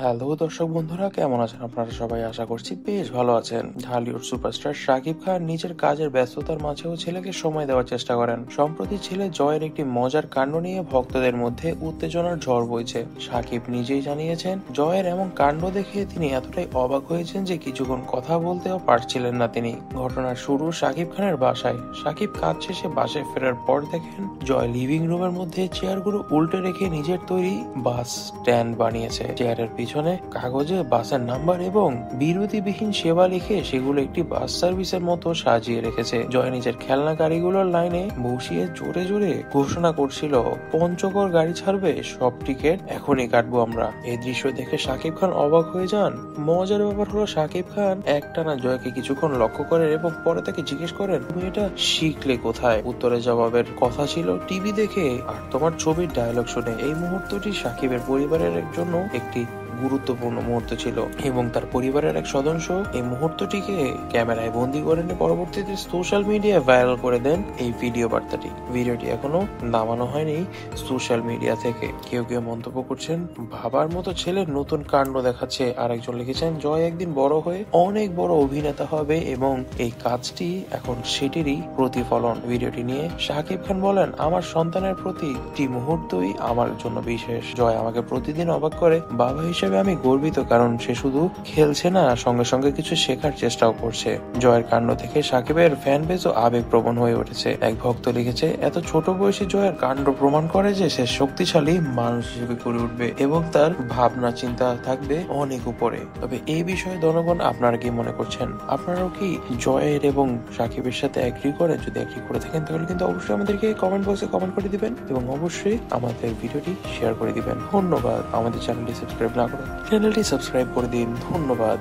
Hello দর্শক বন্ধুরা, কেমন আছেন আপনারা? সবাই আশা করছি বেশ ভালো আছেন। ঢালিউড সুপারস্টার শাকিব খান নিজের কাজের ব্যস্ততার মাঝেও ছেলেকে সময় দেওয়ার চেষ্টা করেন। সম্প্রতি ছেলে জয়ের একটি মজার কাণ্ড নিয়ে ভক্তদের মধ্যে উত্তেজনার ঝড় বইছে। শাকিব নিজেই জানিয়েছেন, জয়ের এমন কাণ্ড দেখে তিনি এতটাই অবাক হয়েছেন যে কিছুক্ষণ কথা বলতেও পারছিলেন না তিনি। ঘটনার শুরু শাকিব খানের বাসায়। শাকিব কাজ শেষে বাসায় ফেরার পর দেখেন জয় লিভিং রুমের মধ্যে চেয়ারগুলো উল্টে রেখে নিজের তৈরি বাস স্ট্যান্ড বানিয়েছে। চেয়ারের পিছনে কাগজে বাসের নাম্বার এবং বিরতিবিহীন সেবা লিখে সেগুলো একটি বাস সার্ভিসের মতো সাজিয়ে রেখেছে। জয় নিজের খেলনা গাড়িগুলোর লাইনে বসিয়ে জোরে জোরে ঘোষণা করছিল, পঞ্চগড় গাড়ি ছাড়বে, সব টিকিট এখনই কাটবো আমরা। এই দৃশ্য দেখে শাকিব খান অবাক হয়ে যান। মজার ব্যাপার হলো, শাকিব খান একটানা জয়কে কিছুক্ষণ লক্ষ্য করেন এবং পরে তাকে জিজ্ঞেস করেন, তুমি এটা শিখলে কোথায়? উত্তরে জবাবের কথা ছিল, টিভি দেখে আর তোমার ছবির ডায়লগ শুনে। এই মুহূর্তটি শাকিবের পরিবারের জন্য একটি গুরুত্বপূর্ণ মুহূর্ত ছিল এবং তার পরিবারের এক সদস্য এই মুহূর্তটিকে ক্যামেরায় বন্দি করে নিয়ে পরবর্তীতে সোশ্যাল মিডিয়ায় ভাইরাল করে দেন এই ভিডিও বার্তাটি। ভিডিওটি এখনো নামানো হয়নি সোশ্যাল মিডিয়া থেকে। কেউ কেউ মন্তব্য করছেন, ভাবার মতো ছেলের নতুন কাণ্ড দেখাচ্ছে। আরেকজন লিখেছেন, জয় একদিন বড় হয়ে অনেক বড় অভিনেতা হবে এবং এই কাজটি এখন সেটিরই প্রতিফলন। ভিডিওটি নিয়ে শাকিব খান বলেন, আমার সন্তানের প্রতিটি মুহূর্তই আমার জন্য বিশেষ। জয় আমাকে প্রতিদিন অবাক করে। বাবা হিসেবে আমি গর্বিত, কারণ সে শুধু খেলছে না, সঙ্গে সঙ্গে কিছু শেখার চেষ্টাও করছে। জয়ের কাণ্ড থেকে শাকিবের ফ্যান বেজও আবেগপ্রবণ হয়ে উঠেছে। এক ভক্ত লিখেছে, এত ছোট বয়সী জয়ের কাণ্ড প্রমাণ করে যে সে শক্তিশালী মানুষ হিসেবে গড়ে উঠবে এবং তার ভাবনা চিন্তা থাকবে অনেক উপরে। তবে এই বিষয়ে জনগণ আপনারা কি মনে করছেন? আপনারাও কি জয়ের এবং শাকিবের সাথে এগ্রি করেন? যদি এগ্রি করে থাকেন তাহলে কিন্তু অবশ্যই আমাদেরকে কমেন্ট বক্সে কমেন্ট করে দিবেন এবং অবশ্যই আমাদের ভিডিওটি শেয়ার করে দিবেন। ধন্যবাদ। আমাদের চ্যানেলটি সাবস্ক্রাইব না করে চ্যানেলটি সাবস্ক্রাইব করে দিন। ধন্যবাদ।